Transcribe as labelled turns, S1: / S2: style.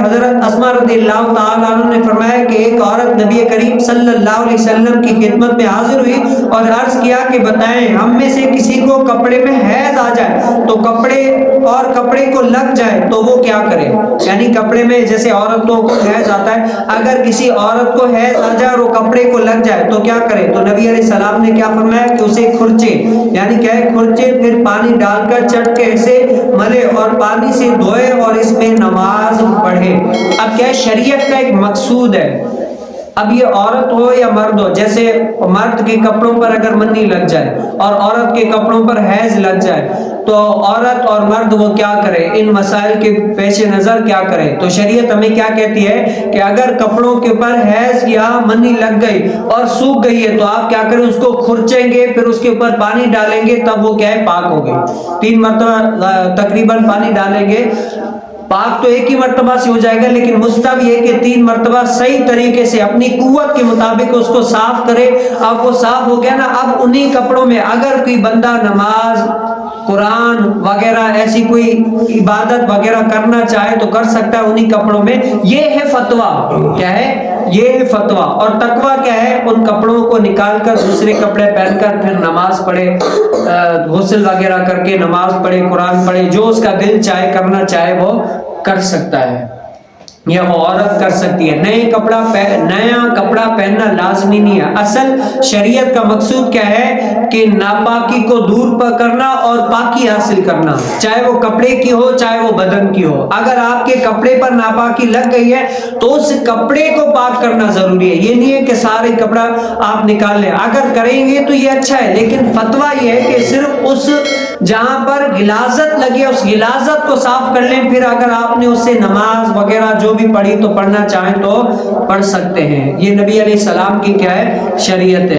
S1: حضرت اسما رضی اللہ تعالیٰ عنہ نے فرمایا کہ ایک عورت نبی کریم صلی اللہ علیہ وسلم کی خدمت میں حاضر ہوئی اور عرض کیا کہ بتائیں ہم میں سے کسی کو کپڑے میں حیض آ جائے تو کپڑے کو لگ جائے تو وہ کیا کرے؟ یعنی کپڑے میں جیسے عورتوں کو حیض آتا ہے، اگر کسی عورت کو حیض آ جائے اور وہ کپڑے کو لگ جائے تو کیا کرے؟ تو نبی علیہ السلام نے کیا فرمایا کہ اسے کھرچے، یعنی کیا ہے کھرچے، پھر پانی ڈال کر چٹ سے ملے اور پانی سے دھوئے اور اس میں نماز پڑھے۔ اب کیا ہے شریعت کا ایک مقصود ہے، اب یہ عورت ہو یا مرد ہو، جیسے مرد کے کپڑوں پر اگر منی لگ جائے اور عورت کے کپڑوں پر حیض لگ جائے تو عورت اور مرد وہ کیا کرے؟ ان مسائل کے پیش نظر کیا کرے؟ تو شریعت ہمیں کیا کہتی ہے کہ اگر کپڑوں کے اوپر حیض یا منی لگ گئی اور سوکھ گئی ہے تو آپ کیا کریں؟ اس کو کھرچیں گے، پھر اس کے اوپر پانی ڈالیں گے، تب وہ کیا ہے پاک ہو گئی۔ 3 مرتبہ تقریباً پانی ڈالیں گے، پاک تو ایک ہی مرتبہ سے ہو جائے گا، لیکن مستحب یہ کہ 3 مرتبہ صحیح طریقے سے اپنی قوت کے مطابق اس کو صاف کرے۔ اب وہ صاف ہو گیا نا، اب انہی کپڑوں میں اگر کوئی بندہ نماز، قرآن وغیرہ ایسی کوئی عبادت وغیرہ کرنا چاہے تو کر سکتا ہے انہی کپڑوں میں۔ یہ ہے فتویٰ، کیا ہے؟ یہ ہے فتویٰ۔ اور تقویٰ کیا ہے؟ ان کپڑوں کو نکال کر دوسرے کپڑے پہن کر پھر نماز پڑھے، غسل وغیرہ کر کے نماز پڑھے، قرآن پڑھے، جو اس کا دل چاہے کرنا چاہے وہ کر سکتا ہے، یہ عورت کر سکتی ہے۔ نیا کپڑا پہننا لازمی نہیں ہے۔ اصل شریعت کا مقصود کیا ہے کہ ناپاکی کو دور کرنا اور پاکی حاصل کرنا، چاہے وہ کپڑے کی ہو چاہے وہ بدن کی ہو۔ اگر آپ کے کپڑے پر ناپاکی لگ گئی ہے تو اس کپڑے کو پاک کرنا ضروری ہے، یہ نہیں ہے کہ سارے کپڑا آپ نکال لیں۔ اگر کریں گے تو یہ اچھا ہے، لیکن فتویٰ یہ ہے کہ صرف اس جہاں پر غلاظت لگے اس غلاظت کو صاف کر لیں، پھر اگر آپ نے اس سے نماز وغیرہ جو بھی پڑھی تو پڑھنا چاہیں تو پڑھ سکتے ہیں۔ یہ نبی علیہ السلام کی کیا ہے؟ شریعت ہے۔